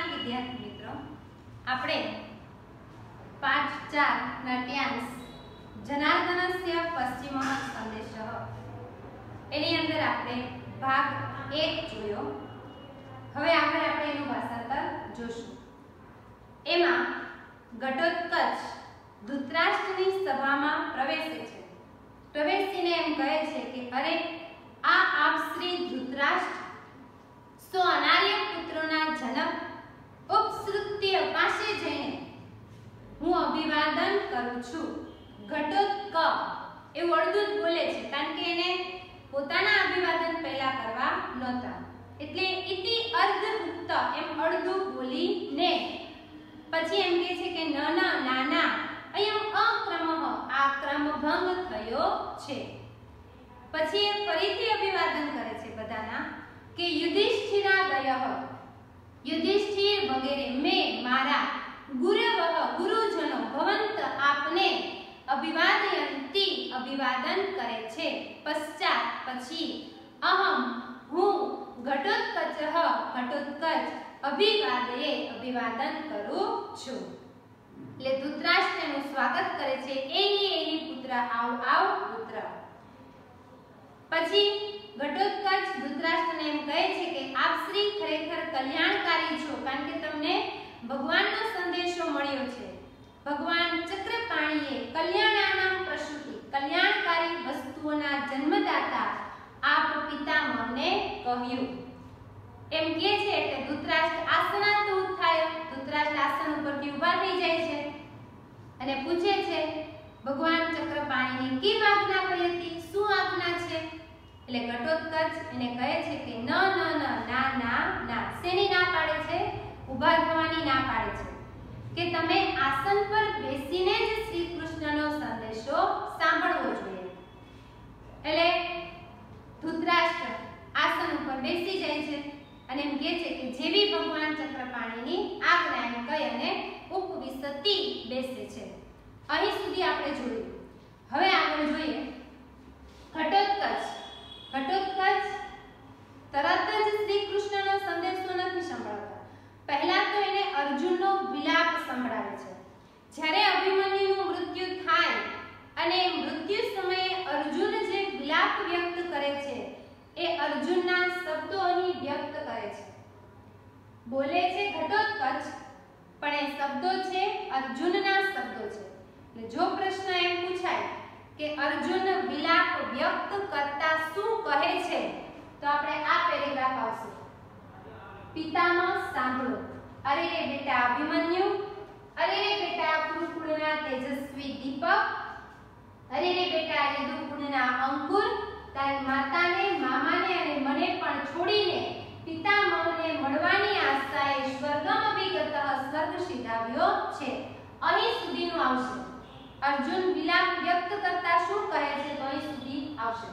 નમસ્કાર વિદ્યાર્થી મિત્રો, આપણે પાઠ 4 નાટ્યાંશ જનાર્દનસ્ય પશ્ચિમઃ સંદેશઃ એની અંદર આપણે ભાગ 1 જોયો। હવે આગળ આપણે એનું ભાષાંતર જોશું। એમાં ઘટોત્કચ ધૃતરાષ્ટ્રની સભામાં પ્રવેશે છે। પ્રવેશીને એમ કહે છે કે અરે આ આપ શ્રી ધૃતરાષ્ટ્ર સો અનાર્ય પુત્રોના જનક ઉપસૃત્ય પાસે જઈને હું અભિવાદન કરું છું। ઘટોત્ક એવું અડધું બોલે છે કારણ કે એને પોતાના અભિવાદન પહેલા કરવા નહોતા, એટલે ઇતિ અર્ધઉક્ત એમ અડધું બોલીને પછી એમ કહે છે કે ન નાના અયમ અક્રમઃ આ ક્રમભંગ થયો છે। પછી એ ફરીથી અભિવાદન કરે છે બધાના કે યુધિષ્ઠિરાદયઃ યુધિષ્ઠિર વગેરે મેં મારા ગુરવઃ ગુરુજનો ભવંત આપને અભિવાદયંતિ અભિવાદન કરે છે। પશ્ચાત પછી અહમ હું ઘટોત્કચઃ ઘટોત્કચ અભિવાદયે અભિવાદન કરું છું। એટલે ધૃતરાષ્ટ્ર એનું સ્વાગત કરે છે, એની પુત્ર આવ પુત્ર। પછી ઘટોત્કચ ધૃતરાષ્ટ્રને એમ કહે છે કે આપ શ્રી ખરેખર કલ્યાણકારી છો, કારણ કે તમને ભગવાનનો સંદેશો મળ્યો છે। ભગવાન ચક્રપાણીએ કલ્યાણાનામ પ્રસૂતિ કલ્યાણકારી વસ્તુઓના જન્મદાતા આપ પિતામહને કહ્યું એમ કહે છે। એટલે ધૃતરાષ્ટ્ર આસનાત ઉત્થાય ધૃતરાષ્ટ્ર આસન ઉપરથી ઊભા થઈ જાય છે અને પૂછે છે ભગવાન ચક્રપાણીની કેમ આજ્ઞા કરી હતી, શું આજ્ઞા છે? એટલે ઘટોત્કચ એને કહે છે કે ના શેની ના પાડે છે? ઊભા થવાની ના પાડે છે કે તમે આસન પર બેસીને જ શ્રી કૃષ્ણનો સંદેશો સાંભળવો જોઈએ। એટલે ધૃતરાષ્ટ્ર આસન ઉપર બેસી જાય છે અને એમ કહે છે કે જેવી ભગવાન ચક્રપાણીની આજ્ઞા એમ કહી અને ઉપવિશતી બેસે છે। અહીં સુધી આપણે જોયું। હવે આગળ જોઈએ ઘટોત્કચ તરત જ શ્રી કૃષ્ણનો સંદેશો નથી સંભળાવતા, પહેલા તો એને અર્જુનનો વિલાપ સંભળાવે છે। જ્યારે અભિમન્યુનું મૃત્યુ થાય અને મૃત્યુ સમયે અર્જુન જે વિલાપ વ્યક્ત કરે છે એ અર્જુનના શબ્દો અહીં વ્યક્ત કરે છે। બોલે છે ઘટોત્કચ પણ એ શબ્દો છે અર્જુનના શબ્દો છે। એટલે જો પ્રશ્ન એમ પૂછાય કે અર્જુન વિલાપ વ્યક્ત કરતા શું કહે છે તો આપણે આ પેરેગ્રાફ આવશે। પિતામહ સાંભળો, અરે રે બેટા અભિમન્યુ, અરે રે બેટા કુરુકુળના તેજસ્વી દીપક, અરે રે બેટા યદુકુળના અંકુર, તારી માતાને મામાને અને મને પણ છોડીને પિતામહને મળવાની આશાએ સ્વર્ગમ અભિગતઃ સ્વર્ગ સીધાવ્યો છે। અહીં સુધીનું આવશે। અર્જુન વિલાપ વ્યક્ત કરતા શું કહે છે તો અહીં સુધી આવશે।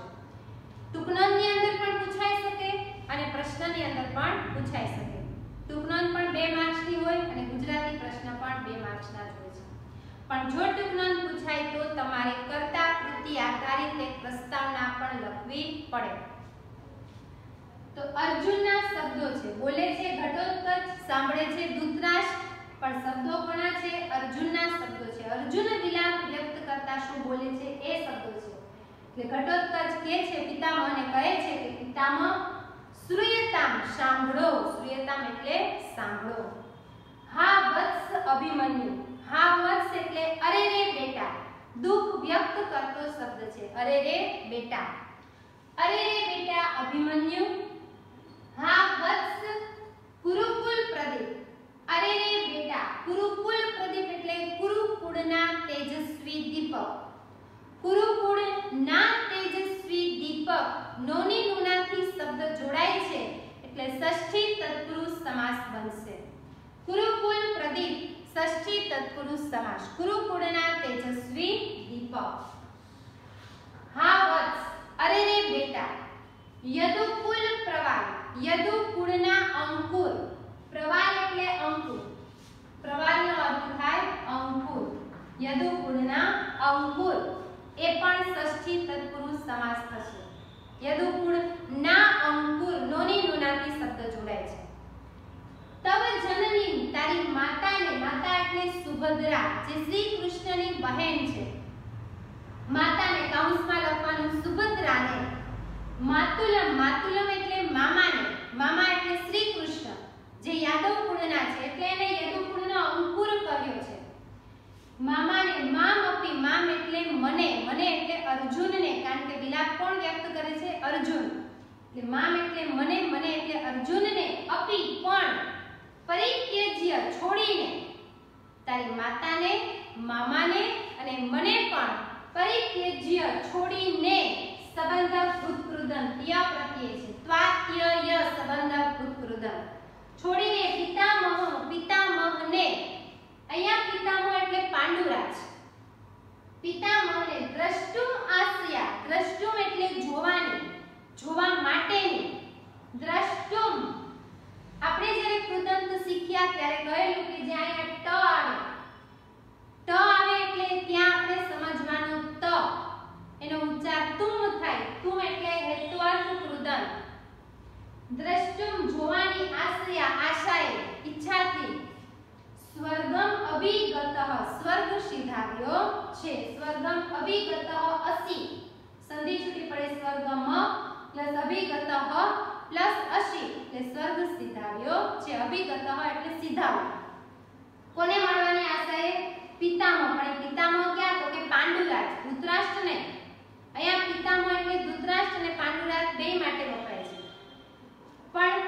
ટૂંકનોંધની અંદર પણ પૂછાઈ શકે અને પ્રશ્નની અંદર પણ પૂછાઈ શકે। ટૂંકનોંધ પણ 2 માર્ક્સની હોય અને ગુજરાતી પ્રશ્ન પણ 2 માર્ક્સના જ હોય છે। પણ જો ટૂંકનોંધ પૂછાય તો તમારે કર્તા કૃતિ આધારિત એક પ્રસ્તાવના પણ લખવી પડે। તો અર્જુનના શબ્દો છે, બોલે છે ઘટોત્કચ, સાંભળે છે ધૃતરાષ્ટ્ર, પણ શબ્દો કોના છે? અર્જુનના શબ્દો છે। અર્જુન વિલાપ વ્યક્ત કરતા શું બોલે છે એ શબ્દો છે। એટલે ઘટોત્કચ કહે છે પિતામહને કહે છે કે પિતામહ શ્રૂયતામ સાંભળો, શ્રૂયતામ એટલે સાંભળો। હા વત્સ અભિમન્યુ, હા વત્સ એટલે અરે રે બેટા, દુઃખ વ્યક્ત કરતો શબ્દ છે। અરે રે બેટા, અરે રે બેટા અભિમન્યુ, હા વત્સ કુરુકુલ પ્રદીપ, અરે રે બેટા કુરુકુલ પ્રદીપ એટલે કુરુકુળના તેજસ્વી દીપક। કુરુકુળના તેજસ્વી દીપક નોની નુનાથી શબ્દ જોડાય છે એટલે ષષ્ઠી તત્પુરુષ સમાસ બનશે। કુરુકુલ પ્રદીપ ષષ્ઠી તત્પુરુષ સમાસ, કુરુકુળના તેજસ્વી દીપક। હા વત્સ અરે રે બેટા, યદુકુલ પ્રવાલ, યદુકુળના અંકુર, પ્રવાલ એટલે અંકુર, પ્રવાલનો અર્થ થાય અંકુર, યદુકુળના અંકુર એ પણ ષષ્ઠી તત્પુરુષ સમાસ થશે। યદુકુળના અંકુર નોની નુનાથી શબ્દ જોડાય છે। તવ જનની એટલે સુભદ્રા જે શ્રી કૃષ્ણની બહેન છે. માતાને કૌંસમાં લખવાનું સુભદ્રાને. માતુલમ, માતુલમ એટલે મામાને, મામા એટલે શ્રી કૃષ્ણ જે યાદવ કુળના છે એટલે એને યદુ કુળનો અંકુર કહ્યો છે. મામાને મામ અપી, મામ એટલે મને, મને એટલે અર્જુનને, કારણ કે વિલાપ કોણ વ્યક્ત કરે છે? અર્જુન. એટલે મામ એટલે મને, મને એટલે અર્જુનને, અપી પણ, પરિત્યજ્ય છોડીને, તારી માતાને, મામાને અને મને પણ પરિત્યજ્ય છોડીને, સંબંધ ભૂતકૃદમ ય પ્રત્યય છે, ત્વાત્ય ય સંબંધ ભૂતકૃદમ છોડીને, પિતામહ, પિતામહને, અહીંયા પિતામહ એટલે પાંડુરાજ, પિતામહને દ્રષ્ટુમ આસ્યા, દ્રષ્ટુમ એટલે જોવાની, જોવા માટેની, દ્રષ્ટુમ. આપણે જ્યારે કૃદંત શીખ્યા ત્યારે કહેલું કે જ્યાં અહીંયા ટ આવે એટલે ત્યાં આપણે સમજવાનું ત, એનો ઉચ્ચાર તુમ થાય, તુમ એટલે હેત્વાર્થ કૃદંત. દ્રષ્ટુમ જોવાની, આશ્રયા આશાએ, ઈચ્છાથી, સ્વર્ગમ અભિગતઃ સ્વર્ગ સિધાવ્યો છે, સ્વર્ગમ અભિગતઃ અસી, સંધિ છૂટી પડે, સ્વર્ગમ પ્લસ અભિગતઃ પ્લસ અસી એટલે સ્વર્ગ સિધાવ્યો છે. અભિગતઃ એટલે સિધાવ્યો. કોને મળવાની આશાએ? પિતામહ. પણ પિતામહ ક્યાં? તો કે પાંડુરાજ, ધૃતરાષ્ટ્ર ને. અહીંયા પિતામહ એટલે ધૃતરાષ્ટ્ર અને પાંડુરાજ બે માટે વપરાય છે. પણ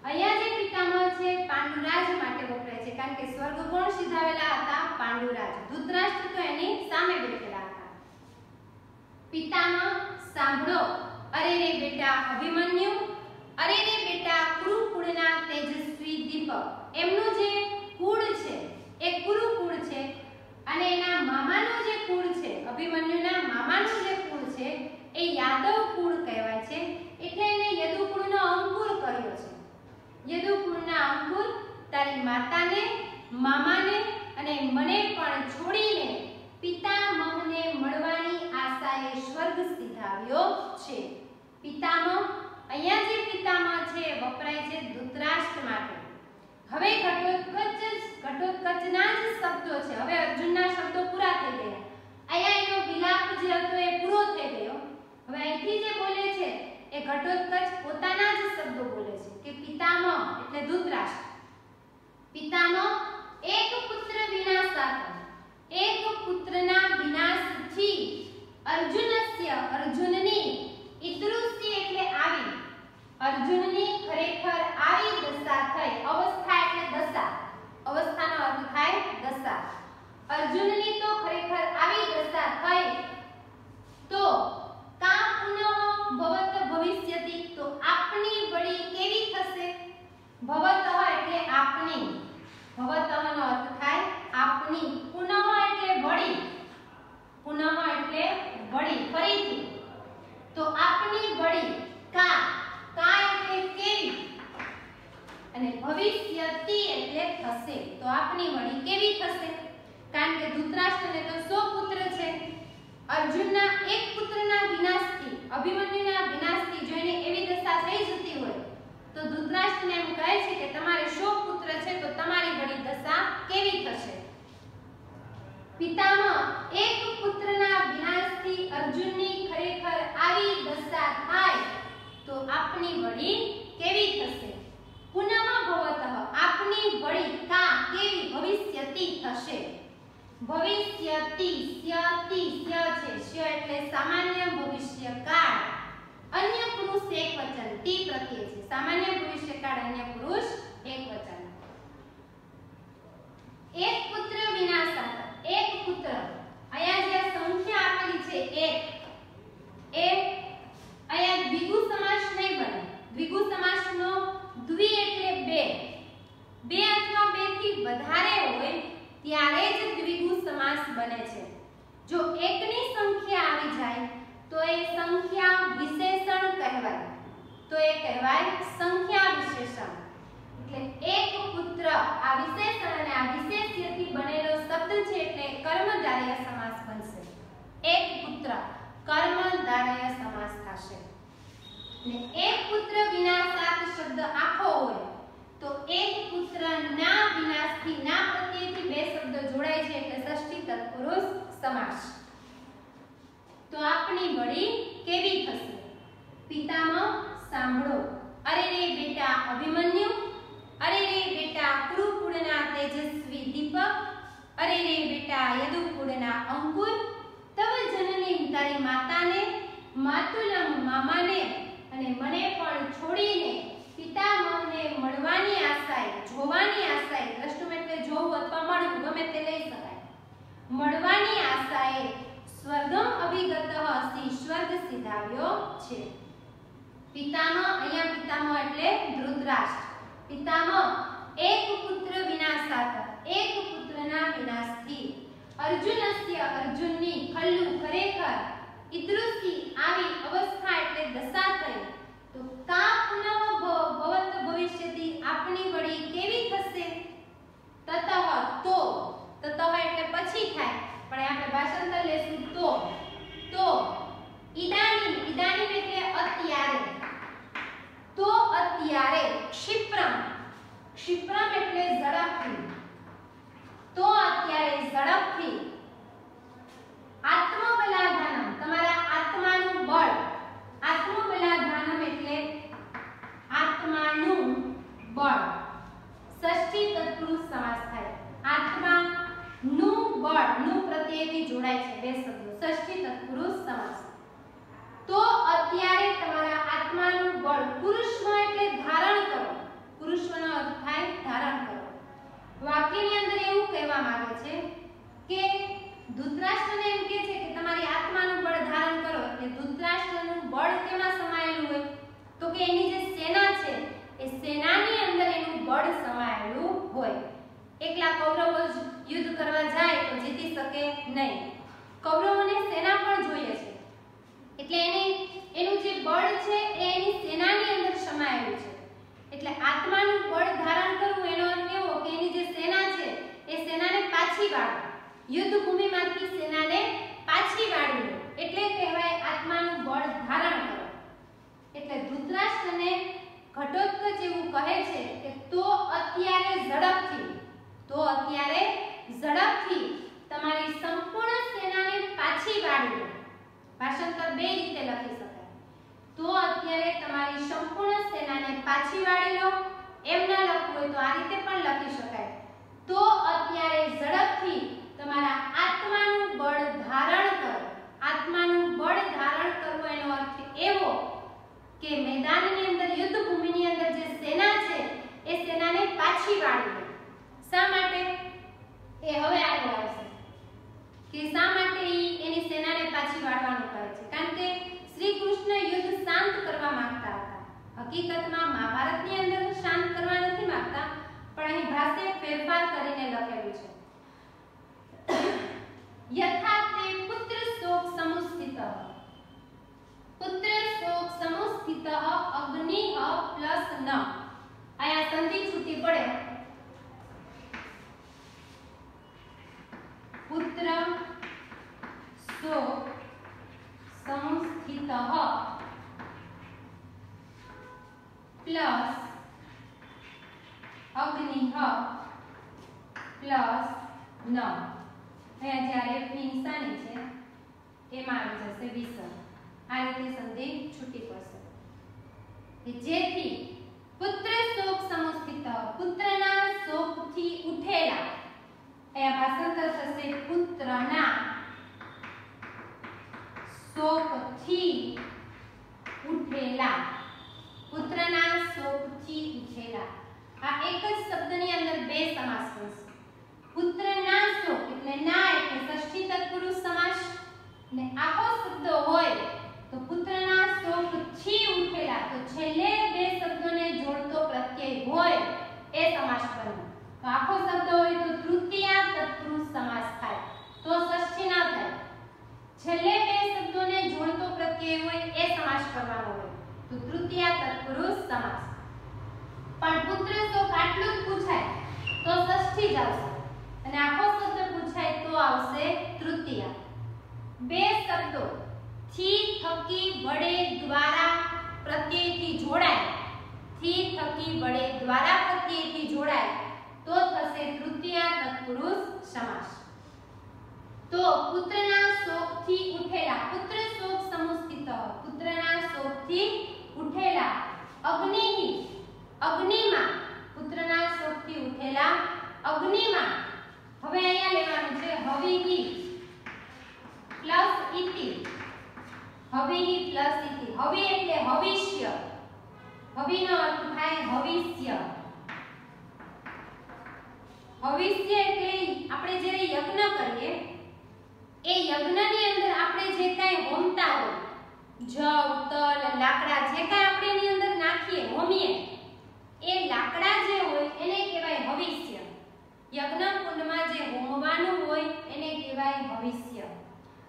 અહીંયા જે પિતામહ છે પાંડુરાજ માટે વપરાય છે, કારણ કે સ્વર્ગ કોણ સિધાવેલા હતા? પાંડુરાજ. ધૃતરાષ્ટ્ર તો એની સામે બેઠેલા હતા. પિતામહ સાંભળો, અરે રે બેટા અભિમન્યુ, અરે રે બેટા કુરુકુળના તેજસ્વી દીપક. એમનું જે કુળ છે એ કુરુકુળ છે અને એના મામાનું જે કુળ છે, અભિમન્યુના મામાનું જે કુળ છે એ યાદવ કુળ કહેવાય છે, એટલે એને યદુ કુળનો અંકુર કહ્યો છે. યદુ કુળના અંકુર તારી માતાને, મામાને અને મને પણ છોડીને પિતામહને મળવાની આશાએ સ્વર્ગ સિધાવ્યો છે. પિતામહ, અહીંયા જે પિતામહ છે વપરાય છે ધૃતરાષ્ટ્ર માટે. હવે ઘટોત્કચના જ શબ્દો છે. હવે અર્જુનના શબ્દો પૂરા થઈ ગયા. અહીંયા એનો વિલાપ જે હતો એ પૂરો થઈ ગયો. હવે અહીંથી જે બોલે છે એ ઘટોત્કચ પોતાના જ શબ્દો બોલે છે કે પિતામહ એટલે ધૃતરાષ્ટ્ર. પિતામહ એક પુત્ર વિનાશાત, એક પુત્રના વિનાશથી અર્જુનસ્ય, અર્જુનની, ઈતૃષ્ટિ એટલે આવી, અર્જુનની ખરેખર આવી દશા થઈ. અવસ્થા એટલે દશા, અવસ્થાનો અર્થ થાય દશા. અર્જુનની તો ખરેખર આવી દશા થઈ તો કા પુનઃ ભવત ભવિષ્યતિ, તો આપની વળી કેવી થશે? ભવતઃ એટલે આપની, ભવતઃનો અર્થ થાય આપની, પુનઃ એટલે વળી, પુનઃ એટલે વળી, ફરીથી. તો આપની વળી, કા, કા એટલે કેવી, અને ભવિષ્યતિ એટલે થશે. તો આપની વળી કેવી થશે? કારણ કે ધૃતરાષ્ટ્રને તો 100 પુત્ર છે. અર્જુનના એક પુત્રના વિનાશથી, અભિમન્યુના વિનાશથી જોઈને એવી દશા થઈ જતી હોય તો ધૃતરાષ્ટ્રને એમ કહે છે કે તમારે 100 પુત્ર છે તો તમારી વળી દશા કેવી થશે? પિતામહ એક પુત્રના વિનાશથી અર્જુનની ખરેખર આવી દશા થાય તો આપની વળી કેવી થશે? પુનઃ ભવતઃ, આપની વળી કા કેવી, ભવિષ્યતિ થશે. ભવિષ્યતિ, સ્યતિ, સ્ય છે, સ્ય એટલે સામાન્ય ભવિષ્યકાળ. અન્ય પુરુષ એકવચન, તી પ્રત્યય છે. સામાન્ય ભવિષ્યકાળ, અન્ય પુરુષ એકવચન. એક પુત્ર વિનાશાત, એક પુત્ર. અહીંયા જે સંખ્યા આપેલી છે એક, એ અહીંયા દ્વિગુ સમાસ નહીં બને. દ્વિગુ સમાસનો દ્વિ એટલે બે, બે અથવા બે થી વધારે હોય ત્યારે જ દ્વિગુ સમાસ બને છે. જો એકની સંખ્યા આવી જાય તો એ સંખ્યા વિશેષણ કહેવાય, તો એ કહેવાય સંખ્યા વિશેષણ. એટલે એક પુત્ર આ વિશેષણ અને આ વિશેષ્યથી બનેલો શબ્દ છે એટલે કર્મધારય સમાસ બનશે. એક પુત્ર કર્મધારય સમાસ થશે. ને એક પુત્ર વિનાશાત શબ્દ આખો હોય તો એક પુત્રના વિનાશથી, ના પ્રત્યય જોડાય છે એટલે ષષ્ઠી તત્પુરુષ સમાસ। તો આપણી વળી કેવી થશે? પિતામહ સાંભળો, અરે રે બેટા અભિમન્યુ, અરે રે બેટા કુરુકુળના તેજસ્વી દીપક, અરે રે બેટા યદુકુળના અંકુર, તવ જનની તારી માતાને, માતુલમ મામાને અને મને પણ છોડીને પિતામહને મળવાની આશાએ, જોવાની આશાએ, દ્રષ્ટુમ એટલે જોવું અથવા મળવું ગમે તે લઈ શકાય, મળવાની આશાએ સ્વર્ગમ અભિગતઃ અસી સ્વર્ગ સિધાવ્યો છે। પિતામહ, અહીંયા પિતામહ એટલે ધૃતરાષ્ટ્ર। પિતામહ એક પુત્ર વિનાશાત, એક પુત્રના વિનાશથી, અર્જુનસ્ય અર્જુનની ખલ્લુ ખરેખર, ઈદૃશી આવી અવસ્થા એટલે દશા થઈ, તો કા પુનઃ ભવત ભવિષ્યતિ આપણી વળી કેવી થશે? તતઃ તો, તતઃ એટલે પછી થાય, પણ આપણે ભાષાંતર લેશું તો ઈદાનીમ, ઈદાનીમ એટલે અત્યારે, તો અત્યારે ક્ષિપ્રમ, ક્ષિપ્રમ એટલે ઝડપથી, તો અત્યારે ઝડપથી આત્મબલાધાનમ તમારા આત્માનું બળ, આત્મબલાધાનમ એટલે આત્માનું બળ, ષષ્ઠી તત્પુરુષ સમાસ થાય। આત્માનું બળ, નું પ્રત્યેથી જોડાય છે બે શબ્દો, ષષ્ઠી તત્પુરુષ સમાસ। તો અત્યારે તમારા આત્માનું બળ, પુરુષનો એટલે ધારણ કરો, પુરુષનો અર્થ થાય ધારણ કરો। વાક્યની અંદર એવું કહેવા માંગે છે કે ધૃતરાષ્ટ્રને એમ કહે છે કે તમારી આત્માનું બળ ધારણ કરો, એટલે ધૃતરાષ્ટ્રનું બળ કેમાં સમાયેલું હોય? તો કે એની જે સેના છે એ સેનાની અંદર એનું બળ સમાયેલું હોય। એકલા કૌરવો યુદ્ધ કરવા જાય તો જીતી શકે નહીં, કૌરવોને સેના પણ જોઈએ છે, એટલે એનું જે બળ છે એ એની સેનાની અંદર સમાયેલું છે। એટલે આત્માનું બળ ધારણ કરવું એનો અર્થ એવો કે એની જે સેના છે એ સેનાને પાછી વાળો, યુદ્ધ ભૂમિમાંથી સેનાને પાછી વાળી લો, એટલે કહેવાય આત્માનું બળ ધારણ કરો। એટલે ધૃતરાષ્ટ્રને ઘટોત્કચ એવું કહે છે કે તો અત્યારે ઝડપથી, તો અત્યારે ઝડપથી તમારી સંપૂર્ણ સેનાને પાછી વાળી લો। ભાષાંતર બે રીતે લખી શકાય, તો અત્યારે તમારી સંપૂર્ણ સેનાને પાછી વાળી લો, એમ ના લખવું હોય તો આ રીતે પણ લખી શકાય, તો અત્યારે ઝડપથી તમારા આત્માનું બળ ધારણ કરો। આત્માનું બળ ધારણ કરવું એનો અર્થ એવો કે મેદાનની અંદર, યુદ્ધ ભૂમિની અંદર જે સેના છે એ સેનાને પાછી વાળી લો। શા માટે? એ હવે આગળ આવશે કે શા માટે એની સેનાને પાછી વાળવાનું કહે છે, કારણ કે શ્રી કૃષ્ણ યુદ્ધ શાંત કરવા માંગતા હતા। હકીકતમાં મહાભારતની અંદર શાંત કરવા નથી માંગતા, પણ અહીં ભાષે ફેરફાર કરીને લખેલું છે। યથા તે પુત્ર શોક સમુસ્થિતઃ, પુત્ર શોક સમુસ્થિતઃ અગ્નિ પ્લસ ન, આયા સંધિ છૂટી પડે, પુત્ર શોક સમુસ્થિતઃ પ્લસ અગ્નિ પ્લસ ન, અહીંયા જ્યારે ની નિશાની છે એમાં આવી જશે વિસર્ગ, આ રીતે સંધિ છૂટી પડશે કે જેથી પુત્ર શોક સમુસ્થિત, પુત્રના શોકથી ઉઠેલા, અહીંયા ભાષાંતર થશે પુત્રના શોકથી ઉઠેલા, પુત્રના શોકથી ઉઠેલા। આ એક જ શબ્દની અંદર બે સમાસ બનશે, પુત્રના શોક એટલે ના એટલે ષષ્ઠી તત્પુરુષ સમાસ, ને આખો શબ્દ હોય તો પુત્રના શોકથી ઉઠેલા, તો છેલ્લે બે શબ્દોને જોડતો પ્રત્યય હોય એ સમાસ બને। તો આખો શબ્દ હોય તો તૃતીયા તત્પુરુષ સમાસ થાય, તો ષષ્ઠી ના થાય, છેલ્લે બે શબ્દોને જોડતો પ્રત્યય હોય એ સમાસ કરવાનો હોય તો તૃતીયા તત્પુરુષ સમાસ। પણ પુત્ર શોક આટલું જ પૂછાય તો ષષ્ઠી જ આવશે, અને આખો શબ્દ પૂછાય તો આવશે તૃતીયા। બે શબ્દો થી, થકી, વડે, દ્વારા પ્રત્યયથી જોડાય, થી, થકી, વડે, દ્વારા પ્રત્યયથી જોડાય તો થશે થશે તૃતીયા તત્પુરુષ સમાસ। તો પુત્રના શોકથી ઉઠેલા, પુત્ર શોક સમુસ્થિત, પુત્રના શોકથી ઉઠેલા, અગ્નિ, અગ્નિમાં, પુત્રના શોકથી ઉઠેલા અગ્નિમાં। હવે અહીંયા લેવાનું છે હવિહી પ્લસ ઇતિ, હવિહી પ્લસ ઇતિ। હવિ એટલે ભવિષ્ય, હવિનો અર્થ થાય ભવિષ્ય। ભવિષ્ય એટલે આપણે જ્યારે યજ્ઞ કરીએ એ યજ્ઞની અંદર આપણે જે કાંઈ હોમતા હોય, જવ, તલ, લાકડા જે કાંઈ આપણે એની અંદર નાખીએ, હોમીએ, એ લાકડા જે હોય એને કહેવાય ભવિષ્ય। યજ્ઞ કુંડમાં જે હોમવાનું હોય એને કહેવાય ભવિષ્ય।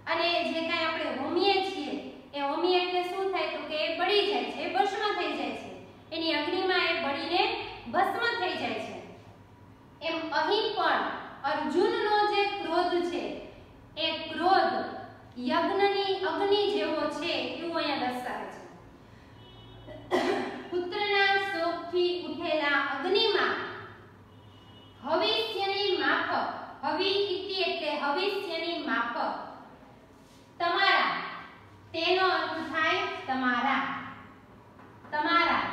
અને જે કાંઈ આપણે હોમીએ છીએ એ હોમી એટલે શું થાય તો કે એ બળી જાય છે, ભસ્મ થઈ જાય છે, એની અગ્નિમાં એ બળીને ભસ્મ થઈ જાય છે। એમ અહીં પણ અર્જુનનો જે ક્રોધ છે એ ક્રોધ યજ્ઞની અગ્નિ જેવો છે એવું અહીંયા દર્શાવે છે। પુત્રના શોકથી ઉઠેલા અગ્નિમાં ભવિષ્યની માફક, હવિ ઇતિ એટલે ભવિષ્યની માફક, તમારા, તેનો અર્થ થાય તમારા, તમારા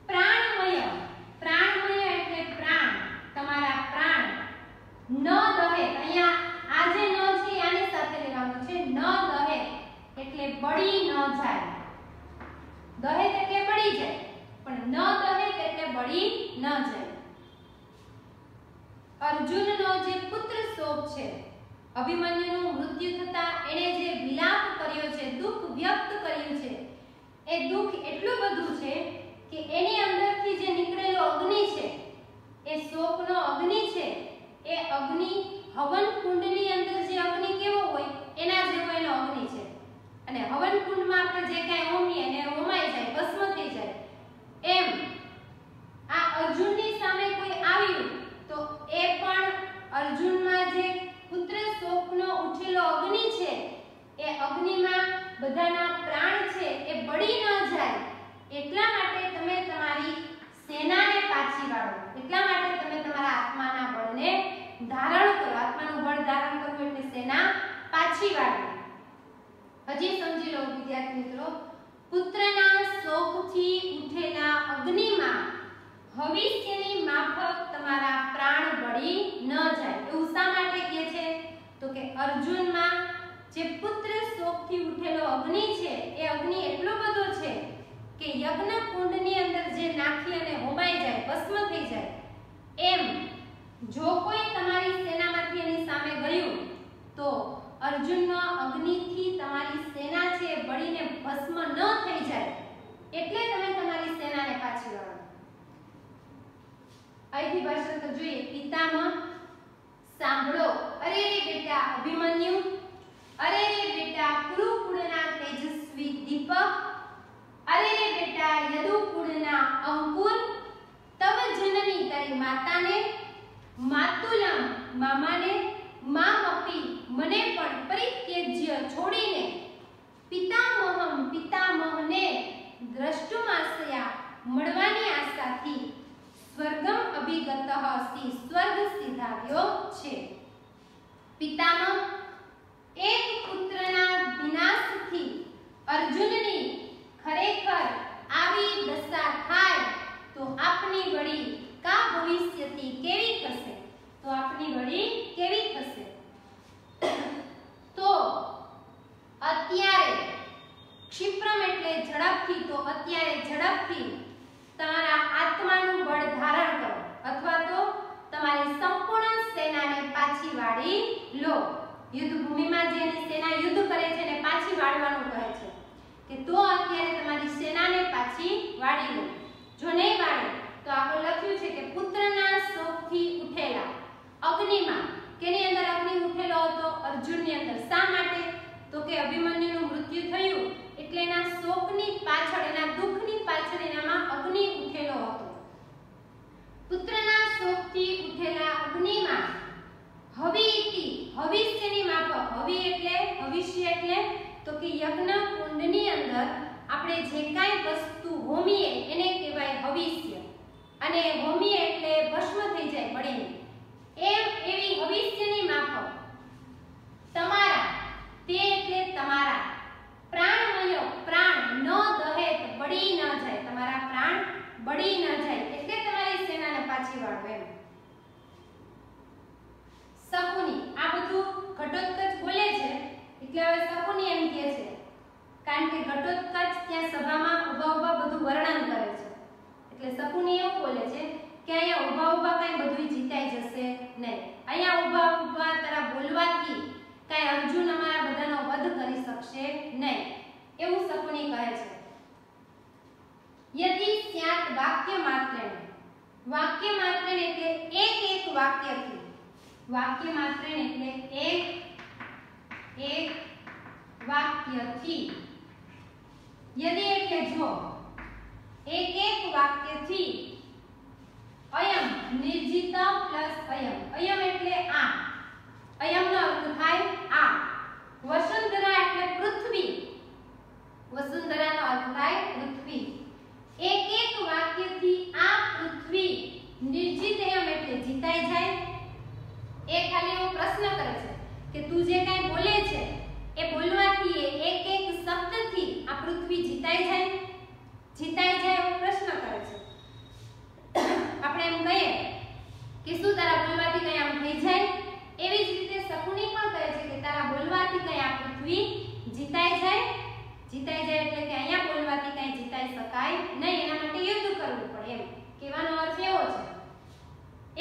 પ્રાણમય, પ્રાણમય એટલે પ્રાણ, તમારા પ્રાણ ન દહે, અહીંયા આ જે ન છે આની સાથે લેવાનું છે, ન દહે એટલે બળી ન જાય, દહે એટલે બળી જાય, પણ ન દહે એટલે બળી ન જાય। અર્જુનનો જે પુત્ર શોક છે, અભિમન્યુનું મૃત્યુ થતા એણે જે વિલાપ કર્યો છે, દુઃખ વ્યક્ત કર્યું છે, એ દુઃખ એટલું બધું છે કે એની અંદરથી જે નીકળેલો અગ્નિ છે, એ શોકનો અગ્નિ છે, એ અગ્નિ હવન કુંડની અંદર જે અગ્નિ કેવો હોય એના જેવો એનો અગ્નિ છે। અને હવન કુંડમાં આપણે જે કાંઈ હોમીએ એને હોમાઈ જાય, ભસ્મ થઈ જાય, એમ આ અર્જુનની સામે કોઈ આવ્યું તો એ પણ અર્જુનમાં જે પુત્ર શોકનો ઉઠેલો અગ્નિ છે એ અગ્નિમાં બધાના પ્રાણ છે એ બળી ન જાય, એટલા માટે તમે તમારી સેનાને પાછી વાળો, એટલા માટે તમે તમારા આત્માના બળને ધારણ કરો, આત્માનું બળ ધારણ કરવું એટલે સેના પાછી વાળવી। હજી સમજી લો વિદ્યાર્થી મિત્રો, પુત્રના શોકથી ઉઠેલા અગ્નિમાં ભવિષ્યની માફક તમારા પ્રાણ બળી ન જાય, એવું શા માટે કહે છે તો કે અર્જુનમાં જે પુત્ર શોકથી ઉઠેલો અગ્નિ છે એ અગ્નિ એટલો બધો છે કે યજ્ઞ કુંડની અંદર જે નાખી અને હોમાઈ જાય, ભસ્મ થઈ જાય, એમ જો કોઈ તમારી સેનામાંથી એની સામે ગયું તો અર્જુનનો અગ્નિથી તમારી સેના છે એ બળીને ભસ્મ ન થઈ જાય, એટલે તમે તમારી સેનાને પાછી વાળો। અહીંથી ભાષાંતર જોઈએ। પિતામહ, સાંભળો, અરે રે બેટા અભિમન્યુ, અરે રે બેટા કુરુકુળના તેજસ્વી દીપક, અરે રે બેટા યદુકુળના અંકુર, તવ જનની તારી માતાને, માતુલમ મામાને, મામપી મને પણ પરિત્યજ્ય છોડીને, પિતામહમ પિતામહને દ્રષ્ટુમાશયા મળવાની આશાથી સ્વર્ગમ અભિગતઃ સી સ્વર્ગ સિધાવ્યો છે। પિતામહ, એક પુત્રના વિનાશથી અર્જુનની ખરેખર આવી દશા થાય તો આપની વળી કા ભવિષ્યથી કેવી થશે, તો આપની વળી કેવી થશે। તો અત્યારે ક્ષિપ્રમ એટલે ઝડપથી, તો અત્યારે ઝડપથી તમારા આત્માનું બળ ધારણ કરો અથવા તો તમારી સંપૂર્ણ સેનાને પાછી વાળી લો। યુદ્ધ ભૂમિમાં જેની સેના યુદ્ધ કરે છે એને પાછી વાળવાનું કહે છે કે તો અત્યારે તમારી સેનાને પાછી વાળી લો। જો નહીં વાળે તો આગળ લખ્યું છે કે પુત્રના શોકથી ઉઠેલા અગ્નિમાં, કેની અંદર અગ્નિ ઉઠેલો હતો? અર્જુનની અંદર। શા માટે? તો કે અભિમન્યુનું મૃત્યુ થયું એટલે એના શોકની પાછળ, એના દુઃખની પાછળ એનામાં અગ્નિ ઉઠેલો હતો। પુત્રના શોકથી ઉઠેલા અગ્નિમાં હવિતિ, ભવિષ્યની માફક, હવિ એટલે ભવિષ્ય એટલે તો કે યજ્ઞ કુંડની અંદર આપણે જે કાંઈ વસ્તુ હોમીએ એને કહેવાય ભવિષ્ય। અને હોમી એટલે ભસ્મ થઈ જાય બળીને, એવી ભવિષ્યની માફક તમારા, તે એટલે તમારા પ્રાણમયો, પ્રાણ ન દહે બળી ન જાય, તમારા પ્રાણ બળી ન જાય એટલે તમારી સેનાને પાછી વાળો એમ. શકુની આ બધું ઘટોત્કચ બોલે છે એટલે હવે શકુની એમ કહે છે, કારણ કે ઘટોત્કચ ત્યાં સભામાં ઊભા ઊભા બધું વર્ણન કરે છે એટલે શકુની એવું બોલે છે કે અહીંયા ઊભા ઊભા કઈ બધું જીતાઈ જશે નહીં, અહીંયા ઊભા ઊભા તારા બોલવાથી કઈ અર્જુન અમારા બધાનો વધ કરી શકશે નહીં, એવું શકુની કહે છે. યદિ સ્યાત વાક્ય માત્રેણ, વાક્ય માત્રેણ એટલે એક એક વાક્યથી, વાક્ય માત્રેણ એટલે એક એક વાક્યથી, યદિ એટલે જો, એક એક વાક્યથી, અયમ નિર્જિત પ્લસ અયમ, અયમ એટલે આ, અયમનો અર્થ થાય આ, વસુંધરા એટલે પૃથ્વી, વસુંધરાનો અર્થ થાય પૃથ્વી, એક એક વાક્યથી આ પૃથ્વી નિર્જિતયમ એટલે જીતાઈ જાય. એ ખાલી એવો પ્રશ્ન કરે છે કે તું જે કાંઈ બોલે છે એ બોલવાથી એક એક શબ્દથી આ પૃથ્વી જીતાઈ જાય, જીતાઈ જાય એવો પ્રશ્ન કરે છે. આપણે એમ કહીએ કે શું તારા બોલવાથી કઈ આમ થઈ જાય, એવી જ રીતે શકુની પણ કહે છે કે તારા બોલવાથી કઈ આ પૃથ્વી જીતાઈ જાય, જીતાઈ જાય એટલે કે અહીંયા બોલવાથી કઈ જીતાઈ શકાય નહીં, એના માટે યુદ્ધ કરવું પડે એમ કહેવાનો અર્થ એવો છે.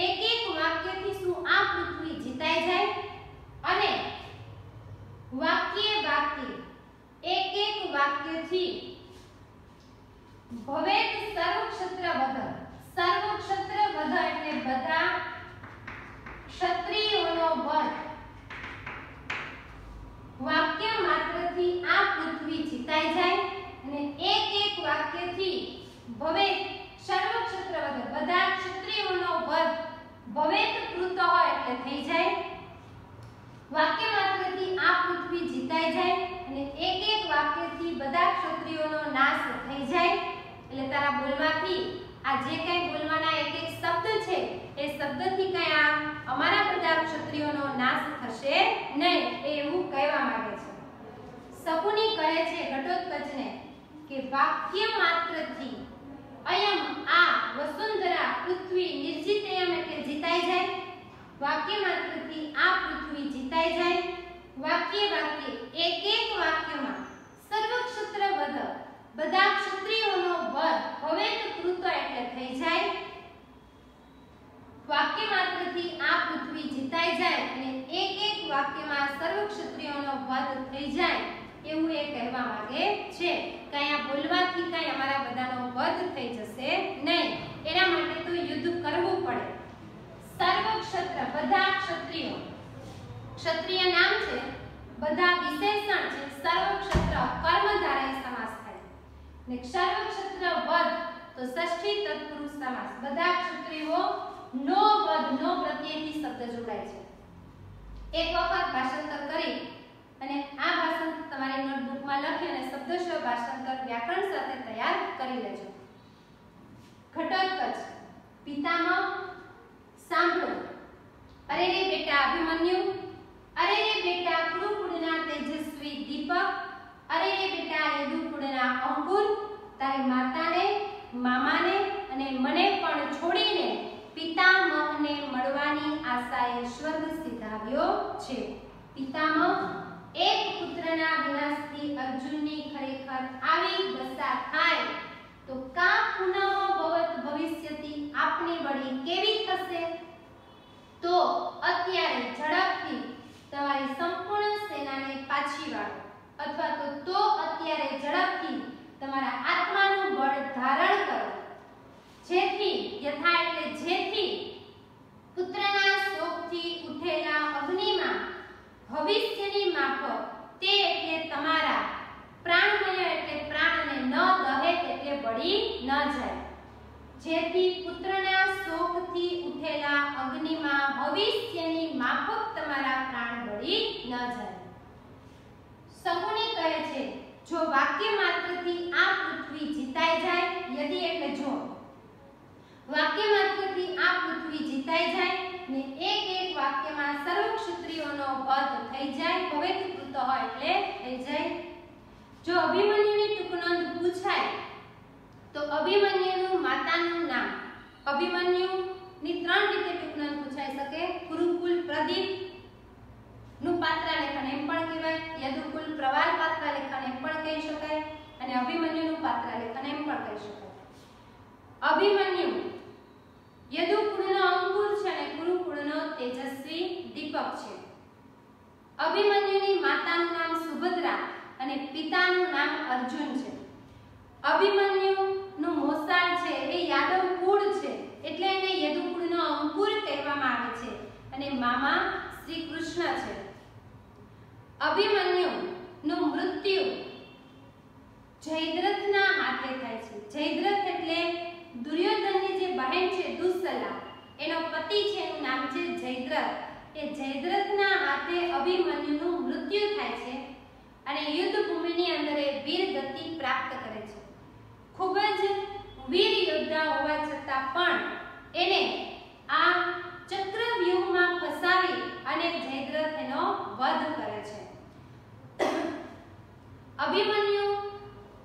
એક એક વાક્યથી શું આ પૃથ્વી જીતાઈ જાય, અને વાક્ય વાક્ય એક એક વાક્યથી ભવેત સર્વક્ષત્ર વધ, સર્વક્ષત્ર વધ એટલે બધા ક્ષત્રિયોનો વધ, વાક્ય માત્રથી આ પૃથ્વી જીતાઈ જાય, અને એક એક વાક્યથી ભવેત સર્વક્ષત્ર વધ બધા ક્ષત્રિયોનો વધ, ભવેત કૃત એટલે થઈ જાય, વાક્ય માત્રથી આ પૃથ્વી જીતાઈ જાય, અને એક એક વાક્યથી બધા ક્ષત્રિયોનો નાશ થઈ જાય, એટલે તારા બોલવાથી આ જે કંઈ બોલવાના એક એક શબ્દ છે એ શબ્દથી કંઈ આ અમારા બધા ક્ષત્રિયોનો નાશ થશે નહીં, એવું કહેવા માંગે છે. શકુની કહે છે ઘટોત્કચને કે વાક્ય માત્રથી અયમ આ વસુંધરા પૃથ્વી નિર્જિતયમ એટલે જીતાઈ જાય, વાક્ય માત્રથી આ પૃથ્વી જીતાઈ જાય, વાક્ય વાક્ય એક એક વાક્યમાં સર્વક્ષત્ર વધ બધા ક્ષત્રિયોનો વધ, ભવેત કૃત એટલે થઈ જાય, વાક્ય માત્રથી આ પૃથ્વી જીતાઈ જાય, અને એક એક વાક્યમાં સર્વ ક્ષત્રિયોનો વધ થઈ જાય, એવું એ કહેવા માંગે છે કે અહીંયા બોલવાથી કઈ અમારા બધાનો વધ થઈ જશે નહીં, એના માટે તો યુદ્ધ કરવું પડે. સર્વ ક્ષત્ર બધા ક્ષત્રિયો, ક્ષત્રિય નામ છે, બધા વિશેષણ છે, સર્વ ક્ષત્ર કર્મધારય સમાસ થાય, ને સર્વ ક્ષત્ર વધ તો ષષ્ઠી તત્પુરુષ સમાસ, બધા ક્ષત્રિયો નો વધ, નો પ્રત્યયથી શબ્દ જોડાય છે. એક વખત ભાષાંતર કરી અને આ ભાષાંતર તમારી નોટબુકમાં લખી અને શબ્દશઃ ભાષાંતર વ્યાકરણ સાથે તૈયાર કરી લેજો. ઘટોત્કચ પિતામહ સાંભળો, અરે રે બેટા અભિમન્યુ, અરે રે બેટા કુરુકુળના તેજસ્વી દીપક, અરે રે બેટા યદુકુળના અંકુર, તારી માતાને, મામાને અને મને પણ છોડીને પિતામહને મળવાની આશાએ સ્વર્ગ સિધાવ્યો છે. પિતામહ એક પુત્રના વિનાશથી અર્જુનની ખરેખર આવી દશા થાય તો કા પુનઃ ભવત ભવિષ્યતિ આપની વળી કેવી થશે? તો અત્યારે ઝડપથી તમારી સંપૂર્ણ સેનાને પાછી વાળો, અથવા તો અત્યારે ઝડપથી તમારા આત્માનું બળ ધારણ કરો, જેથી યથા એટલે જેથી પુત્રના શોકથી ઉઠેલા અગ્નિમાં ભવિષ્યની માફક તે એટલે તમારા પ્રાણમય એટલે પ્રાણને ન દહે એટલે બળી ન જાય, જેથી પુત્રના શોકથી ઉઠેલા અગ્નિમાં ભવિષ્યની માફક તમારા પ્રાણ બળી ન જાય. શકુની કહે છે જો વાક્ય માત્રથી આ પૃથ્વી જીતાઈ જાય, યદિ એટલે જો વાક્ય એટલે થઈ જાય। જો અભિમન્યુની ટૂંકનોંધ પૂછાય તો અભિમન્યુનું માતાનું નામ, અભિમન્યુની 3 રીતે ટૂંકનોંધ પૂછાઈ શકે। કુરુકુલ પ્રદીપ નું પાત્રાલેખન એમ પણ કહેવાય, યદુકુલ પ્રવાલ પાત્રાલેખન એમ પણ કહી શકાય અને અભિમન્યુનું પાત્રાલેખન એમ પણ કહી શકાય। અભિમન્યુ યદુકુળનો અંકુર છે અને કુરુકુળનો તેજસ્વી દીપક છે। અભિમન્યુની માતાનું નામ સુભદ્રા અને પિતાનું નામ અર્જુન છે। અભિમન્યુનું મોસાળ છે એ યાદવ કુળ છે એટલે એને યદુકુળનો અંકુર કહેવામાં આવે છે અને મામા શ્રી કૃષ્ણ છે। અભિમન્યુનું મૃત્યુ જયદ્રથના હાથે થાય છે। જયદ્રથ એટલે દુર્યોધનની જે બહેન છે દુસ્સલા, એનો પતિ છે, એનું નામ છે જયદ્રથ। એ જયદ્રથના હાથે અભિમન્યુનું મૃત્યુ થાય છે અને યુદ્ધ ભૂમિની અંદર એ વીર ગતિ પ્રાપ્ત કરે છે। ખૂબ જ વીર યોદ્ધા હોવા છતાં પણ એને આ ચક્રવ્યૂહમાં ફસાવી અને જયદ્રથ એનો વધ કરે છે। અભિમન્યુ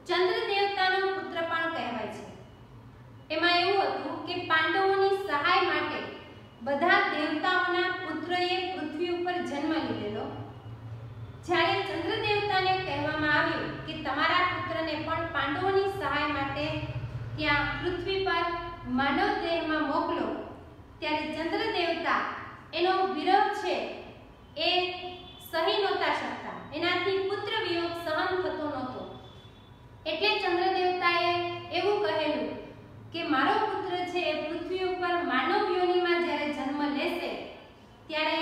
ચંદ્ર દેવતાનો પુત્ર પણ કહેવાય છે। એમાં એવું હતું કે પાંડવોની સહાય માટે બધા દેવતાઓના પુત્રએ પૃથ્વી ઉપર જન્મ લીધેલો। જ્યારે ચંદ્ર દેવતાને કહેવામાં આવ્યું કે તમારા પુત્રને પણ પાંડવોની સહાય માટે ત્યાં પૃથ્વી પર માનવ દેહમાં મોકલો, ત્યારે ચંદ્ર દેવતા એનો વિરહ છે એ સહી નહોતા શકતા, એનાથી પુત્ર વિયોગ સહન થતો નહોતો। એટલે ચંદ્ર દેવતાએ એવું કહેલું કે મારો પુત્ર છે એ પૃથ્વી ઉપર માનવ યોનિમાં જ્યારે જન્મ લેશે ત્યારે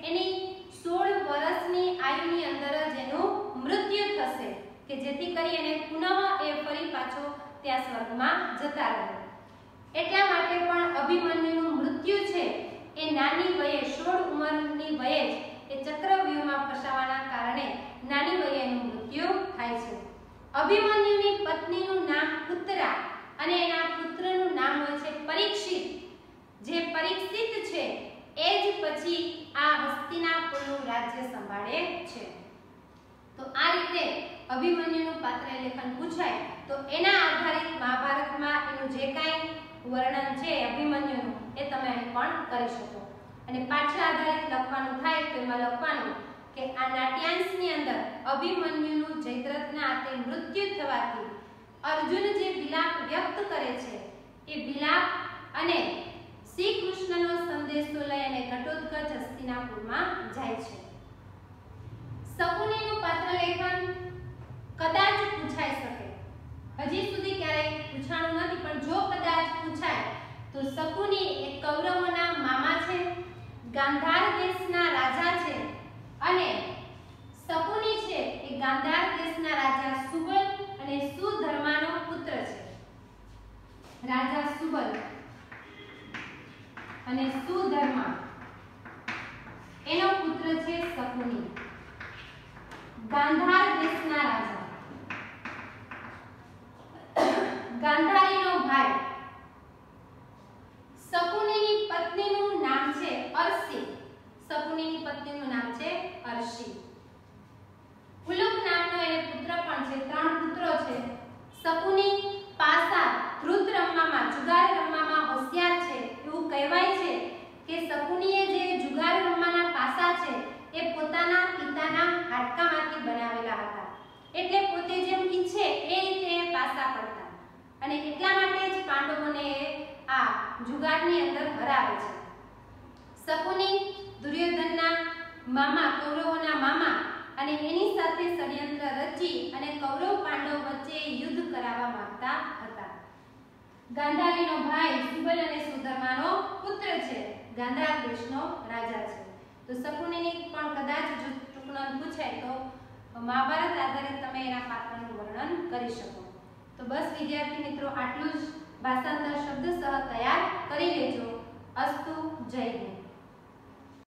એની 16 વર્ષની આયુની અંદર જ એનું મૃત્યુ થશે કે જેથી કરી એને પુનઃ એ ફરી પાછો ત્યાં સ્વર્ગમાં જતા રહે। એટલા માટે પણ અભિમન્યુનું મૃત્યુ છે એ નાની વયે 16 ઉંમરની વયે જ એ ચક્રવ્યૂહમાં ફસાવાના કારણે નાની વયે એનું મૃત્યુ થાય છે। અભિમન્યુની પત્નીનું નામ ઉત્તરા અને એના પુત્રનું નામ હોય છે પરીક્ષિત। જે પરીક્ષિત છે એ જ પછી આ હસ્તિનાપુરનું રાજ્ય સંભાળે છે। તો આ રીતે અભિમન્યુનું પાત્રલેખન પૂછાય તો એના આધારિત મહાભારતમાં એનું જે કાંઈ વર્ણન છે અભિમન્યુનું એ તમે અહીં પણ કરી શકો। અને પાછળ આધારિત લખવાનું થાય તો એમાં લખવાનું કે આ નાટ્યાંશની અંદર અભિમન્યુનું જયદ્રથના હાથે મૃત્યુ થવાથી અર્જુન જે વિલાપ વ્યક્ત કરે છે એ વિલાપ અને શ્રી કૃષ્ણનો સંદેશો લઈ અને ઘટોત્કચ હસ્તિનાપુરમાં જાય છે। શકુનીનું પાત્રલેખન કદાચ પૂછાઈ શકે, હજી સુધી ક્યારેય પૂછાણું નથી, પણ જો કદાચ પૂછાય તો શકુની એ કૌરવોના મામા છે, ગાંધાર દેશના રાજા છે અને શકુની છે એ ગાંધાર દેશના રાજા સુબલ અને સુધર્માનો પુત્ર છે। રાજા સુબલ અને સુધર્મા એનો પુત્ર છે શકુની। ગાંધાર દેશના રાજા, ગાંધારીનો ભાઈ। શકુનીની પત્નીનું નામ છે અર્શી। શકુનીની પત્નીનું નામ છે અર્શી। ઉલુક નામનો એને પુત્ર પણ છે, 3 પુત્રો છે। શકુની પાસા ધ્રુત રમવામાં, જુગાર રમવામાં હોશિયાર છે। એવું કહેવાય છે કે શકુનીએ જે જુગાર રમવાના પાસા છે એ પોતાના પિતાના હાડકામાંથી બનાવેલા હતા, એટલે પોતે જેમ ઈચ્છે એ રીતે પાસા પડતા અને એટલા માટે જ પાંડવોને આ જુગારની અંદર હરાવે છે। શકુની દુર્યોધનના મામા, કૌરવોના મામા અને એની સાથે ષડયંત્ર રચી અને કૌરવ પાંડવ વચ્ચે યુદ્ધ કરાવવા માંગતા હતા। ગાંધારીનો ભાઈ સુબલ અને સુધર્માનો પુત્ર છે, ગાંધાર દેશનો રાજા છે। તો શકુનીની પણ કદાચ જો ટૂંકનોંધ પૂછાય તો મહાભારત આધારિત તમે એના પાત્રનું વર્ણન કરી શકો। તો બસ વિદ્યાર્થી મિત્રો આટલું જ ભાષાંતર શબ્દસહ તૈયાર કરી લેજો। અસ્તુ, જય હિન્દ।